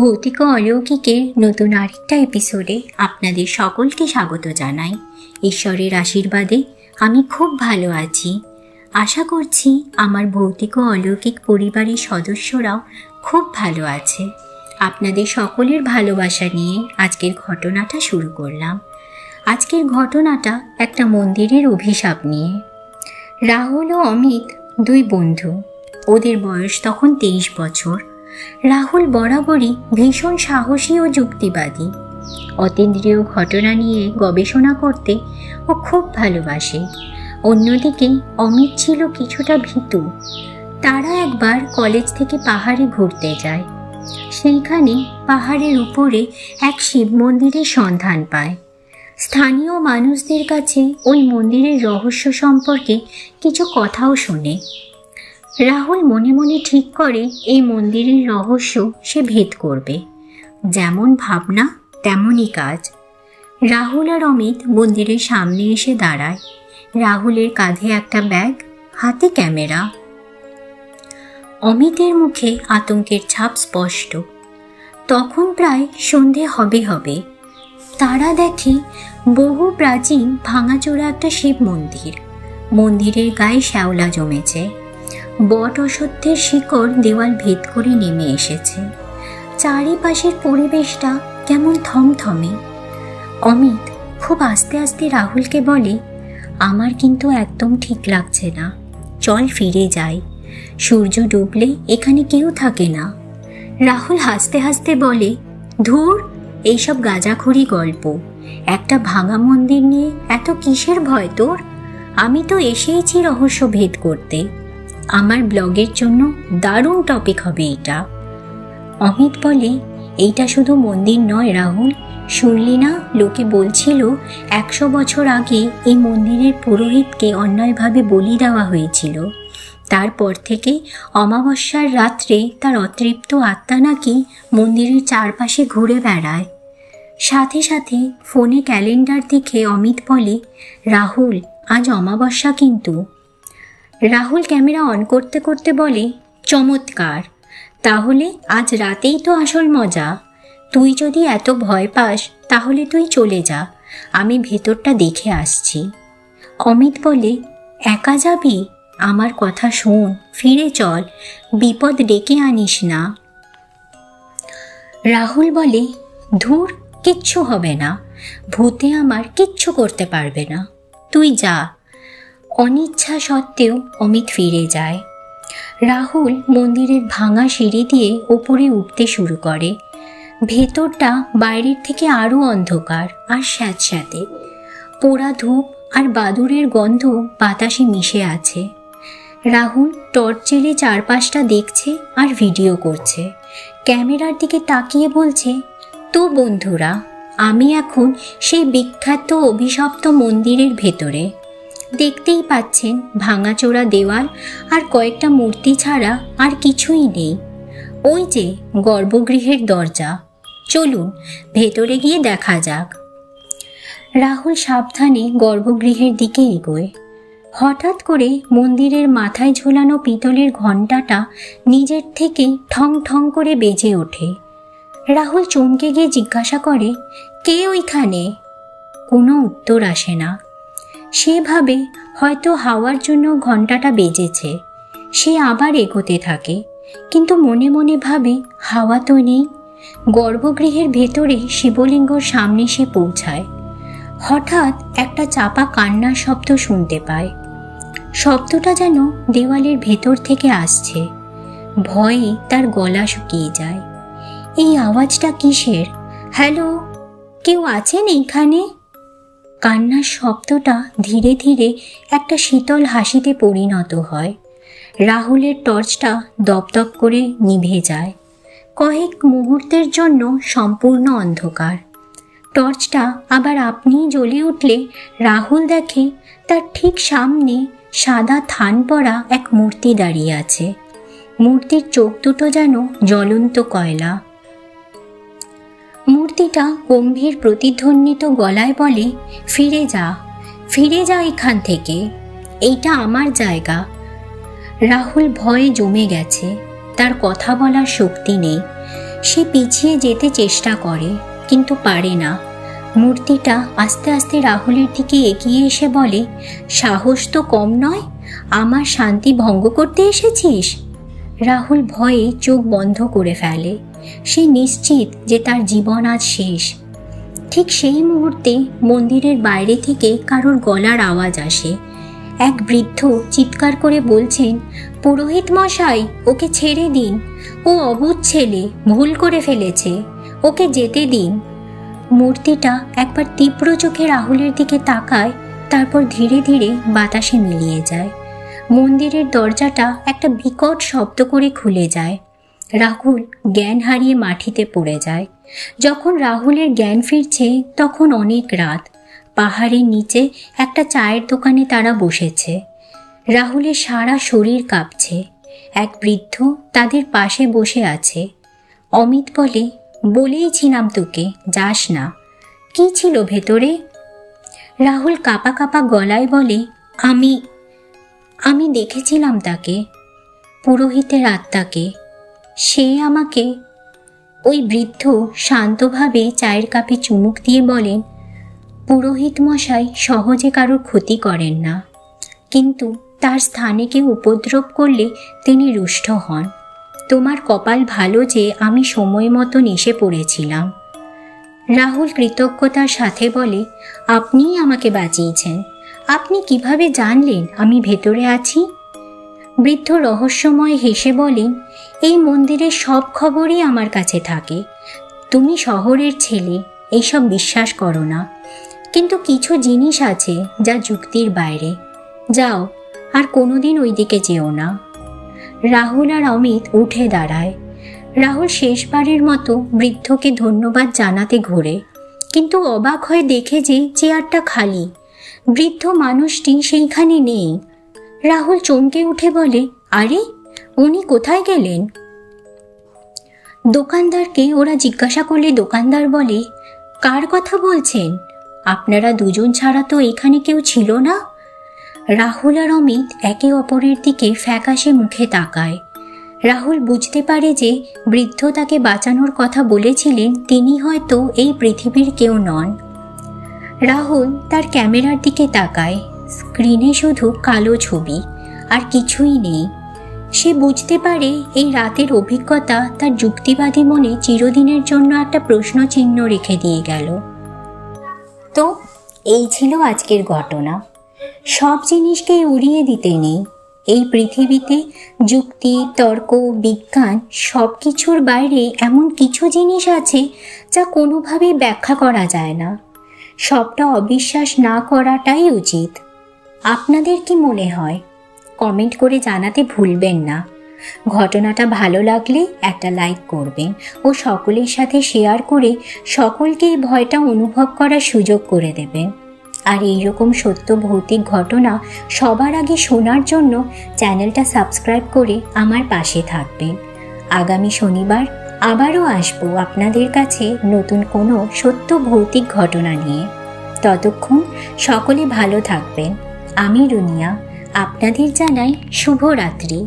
ভৌতিক ও অলৌকিকের নতুন আরেকটা এপিসোডে আপনাদের সকলকে স্বাগত জানাই। ঈশ্বরের আশীর্বাদে আমি খুব ভালো আছি। আশা করছি আমার ভৌতিক ও অলৌকিক পরিবারের সদস্যরাও খুব ভালো আছে। আপনাদের সকলের ভালোবাসা নিয়ে আজকের ঘটনাটা শুরু করলাম। আজকের ঘটনাটা একটা মন্দিরের অভিশাপ নিয়ে। রাহুল ও অমিত দুই বন্ধু। ওদের বয়স তখন 23 বছর। রাহুল বরাবরই ভীষণ সাহসী ও যুক্তিবাদী। অতীন্দ্রিয় ঘটনা নিয়ে গবেষণা করতে ও খুব ভালোবাসে। অন্যদিকে অমিত ছিল কিছুটা ভীতু। তারা একবার কলেজ থেকে পাহাড়ে ঘুরতে যায়। সেইখানে পাহাড়ের উপরে এক শিব মন্দিরের সন্ধান পায়। স্থানীয় মানুষদের কাছে ওই মন্দিরের রহস্য সম্পর্কে কিছু কথাও শোনে। রাহুল মনে মনে ঠিক করে এই মন্দিরের রহস্য সে ভেদ করবে। যেমন ভাবনা তেমনই কাজ। রাহুল আর অমিত মন্দিরের সামনে এসে দাঁড়ায়। রাহুলের কাঁধে একটা ব্যাগ, হাতে ক্যামেরা। অমিতের মুখে আতঙ্কের ছাপ স্পষ্ট। তখন প্রায় সন্ধে হবে। তারা দেখে বহু প্রাচীন ভাঙাচোরা একটা শিব মন্দির। মন্দিরের গায়ে শ্যাওলা জমেছে। বট অশ্বত্থের শিকড় দেওয়াল ভেদ করে নেমে এসেছে। চারিপাশের পরিবেশটা কেমন থমথমে। অমিত খুব আস্তে আস্তে রাহুলকে বলে, আমার কিন্তু একদম ঠিক লাগছে না, চল ফিরে যাই। সূর্য ডুবলে এখানে কেউ থাকে না। রাহুল হাসতে হাসতে বলে, ধুর, এইসব গাঁজাখড়ি গল্প। একটা ভাঙা মন্দির নিয়ে এত কিসের ভয় তোর? আমি তো এসেইছি রহস্য ভেদ করতে। আমার ব্লগের জন্য দারুণ টপিক হবে এটা। অমিত বলে, এইটা শুধু মন্দির নয় রাহুল, শুনলি না লোকে বলছিল 100 বছর আগে এই মন্দিরের পুরোহিতকে অন্যায়ভাবে বলি দেওয়া হয়েছিল। তারপর থেকে অমাবস্যার রাত্রে তার অতৃপ্ত আত্মা নাকি মন্দিরের চারপাশে ঘুরে বেড়ায়। সাথে সাথে ফোনে ক্যালেন্ডার দেখে অমিত বলে, রাহুল, আজ অমাবস্যা কিন্তু। রাহুল ক্যামেরা অন করতে করতে বলে, চমৎকার, তাহলে আজ রাতেই তো আসল মজা। তুই যদি এত ভয় পাস তাহলে তুই চলে যা, আমি ভেতরটা দেখে আসছি। অমিত বলে, একা যাবি? আমার কথা শোন, ফিরে চল, বিপদ ডেকে আনিস না। রাহুল বলে, ধুর, কিচ্ছু হবে না, ভূতে আমার কিচ্ছু করতে পারবে না, তুই যা। অনিচ্ছা সত্ত্বেও অমিত ফিরে যায়। রাহুল মন্দিরের ভাঙা সিঁড়ি দিয়ে ওপরে উঠতে শুরু করে। ভেতরটা বাইরের থেকে আরও অন্ধকার আর স্যাঁতস্যাঁতে। পোড়া ধূপ আর বাদুড়ের গন্ধ বাতাসে মিশে আছে। রাহুল টর্চ জেলে চারপাশটা দেখছে আর ভিডিও করছে। ক্যামেরার দিকে তাকিয়ে বলছে, তো বন্ধুরা, আমি এখন সেই বিখ্যাত অভিশপ্ত মন্দিরের ভেতরে। দেখতেই পাচ্ছেন ভাঙাচোরা দেওয়াল আর কয়েকটা মূর্তি ছাড়া আর কিছুই নেই। ওই যে গর্ভগৃহের দরজা, চলুন ভেতরে গিয়ে দেখা যাক। রাহুল সাবধানে গর্ভগৃহের দিকে এগোয়। হঠাৎ করে মন্দিরের মাথায় ঝোলানো পিতলের ঘণ্টাটা নিজের থেকে ঠং ঠং করে বেজে ওঠে। রাহুল চমকে গিয়ে জিজ্ঞাসা করে, কে ওইখানে? কোনো উত্তর আসে না। সে ভাবে হয়তো হাওয়ার জন্য ঘণ্টাটা বেজেছে। সে আবার এগোতে থাকে, কিন্তু মনে মনে ভাবে, হাওয়া তো নেই। গর্ভগৃহের ভেতরে শিবলিঙ্গর সামনে সে পৌঁছায়। হঠাৎ একটা চাপা কান্নার শব্দ শুনতে পায়। শব্দটা যেন দেওয়ালের ভেতর থেকে আসছে। ভয়ে তার গলা শুকিয়ে যায়। এই আওয়াজটা কিসের? হ্যালো, কেউ আছেন এইখানে? কান্নার শব্দটা ধীরে ধীরে একটা শীতল হাসিতে পরিণত হয়। রাহুলের টর্চটা দপদপ করে নিভে যায়। কয়েক মুহূর্তের জন্য সম্পূর্ণ অন্ধকার। টর্চটা আবার আপনিই জ্বলে উঠলে রাহুল দেখে তার ঠিক সামনে সাদা থান পরা এক মূর্তি দাঁড়িয়ে আছে। মূর্তির চোখ দুটো যেন জ্বলন্ত কয়লা। মূর্তিটা গম্ভীর প্রতিধ্বনিত গলায় বলে, ফিরে যা, ফিরে যা এখান থেকে, এইটা আমার জায়গা। রাহুল ভয়ে জমে গেছে, তার কথা বলার শক্তি নেই। সে পিছিয়ে যেতে চেষ্টা করে, কিন্তু পারে না। মূর্তিটা আস্তে আস্তে রাহুলের দিকে এগিয়ে এসে বলে, সাহস তো কম নয়, আমার শান্তি ভঙ্গ করতে এসেছিস? রাহুল ভয়ে চোখ বন্ধ করে ফেলে। সে নিশ্চিত যে তার জীবন আজ শেষ। ঠিক সেই মুহূর্তে মন্দিরের বাইরে থেকে কারোর গলার আওয়াজ আসে। এক বৃদ্ধ চিৎকার করে বলছেন, পুরোহিত মশাই, ওকে ছেড়ে দিন, ও অবুঝ ছেলে, ভুল করে ফেলেছে, ওকে যেতে দিন। মূর্তিটা একবার তীব্র চোখে রাহুলের দিকে তাকায়, তারপর ধীরে ধীরে বাতাসে মিলিয়ে যায়। মন্দিরের দরজাটা একটা বিকট শব্দ করে খুলে যায়। রাহুল জ্ঞান হারিয়ে মাটিতে পড়ে যায়। যখন রাহুলের জ্ঞান ফিরছে তখন অনেক রাত। পাহাড়ের নিচে একটা চায়ের দোকানে তারা বসেছে। রাহুলের সারা শরীর কাঁপছে। এক বৃদ্ধ তাদের পাশে বসে আছে। অমিত বলে, বলেইছিলাম তোকে যাস না। কি ছিল ভেতরে? রাহুল কাঁপা কাঁপা গলায় বলে, আমি দেখেছিলাম তাকে, পুরোহিতের আত্মাকে। সে আমাকে। ওই বৃদ্ধ শান্তভাবে চায়ের কাপে চুমুক দিয়ে বলেন, পুরোহিত মশাই সহজে কারোর ক্ষতি করেন না, কিন্তু তার স্থানে কেউ উপদ্রব করলে তিনি রুষ্ট হন। তোমার কপাল ভালো যে আমি সময় মতন এসে পড়েছিলাম। রাহুল কৃতজ্ঞতার সাথে বলে, আপনিই আমাকে বাঁচিয়েছেন। আপনি কিভাবে জানলেন আমি ভেতরে আছি? বৃদ্ধ রহস্যময় হেসে বলেন, এই মন্দিরের সব খবরই আমার কাছে থাকে। তুমি শহরের ছেলে, এইসব বিশ্বাস করো না, কিন্তু কিছু জিনিস আছে যা যুক্তির বাইরে। যাও, আর কোনোদিন ওই দিকে যেও না। রাহুল আর অমিত উঠে দাঁড়ায়। রাহুল শেষবারের মতো বৃদ্ধকে ধন্যবাদ জানাতে ঘোরে, কিন্তু অবাক হয়ে দেখে যে চেয়ারটা খালি। বৃদ্ধ মানুষটি সেইখানে নেই। রাহুল চমকে উঠে বলে, আরে, উনি কোথায় গেলেন? দোকানদারকে ওরা জিজ্ঞাসা করলে দোকানদার বলে, কার কথা বলছেন? আপনারা দুজন ছাড়া তো এখানে কেউ ছিল না। রাহুল আর অমিত একে অপরের দিকে ফ্যাকাশে মুখে তাকায়। রাহুল বুঝতে পারে যে বৃদ্ধ তাকে বাঁচানোর কথা বলেছিলেন তিনি হয়তো এই পৃথিবীর কেউ নন। রাহুল তার ক্যামেরার দিকে তাকায়। স্ক্রিনে শুধু কালো ছবি, আর কিছুই নেই। সে বুঝতে পারে এই রাতের অভিজ্ঞতা তার যুক্তিবাদী মনে চিরদিনের জন্য একটা প্রশ্ন চিহ্ন রেখে দিয়ে গেল। তো এই ছিল আজকের ঘটনা। সব জিনিসকে উড়িয়ে দিতে নেই। এই পৃথিবীতে যুক্তি, তর্ক, বিজ্ঞান সব কিছুর বাইরে এমন কিছু জিনিস আছে যা কোনোভাবেই ব্যাখ্যা করা যায় না। সবটা অবিশ্বাস না করাটাই উচিত। আপনাদের কি মনে হয়? কমেন্ট করে জানাতে ভুলবেন না। ঘটনাটা ভালো লাগলে একটা লাইক করবেন ও সকলের সাথে শেয়ার করে সকলকে এই ভয়টা অনুভব করার সুযোগ করে দেবেন। আর এইরকম সত্য ভৌতিক ঘটনা সবার আগে শোনার জন্য চ্যানেলটা সাবস্ক্রাইব করে আমার পাশে থাকবেন। আগামী শনিবার আবারও আসবো আপনাদের কাছে নতুন কোনো সত্য ভৌতিক ঘটনা নিয়ে। ততক্ষণ সকলে ভালো থাকবেন। আমি রুনিয়া, আপনাদের জানাই শুভরাত্রি।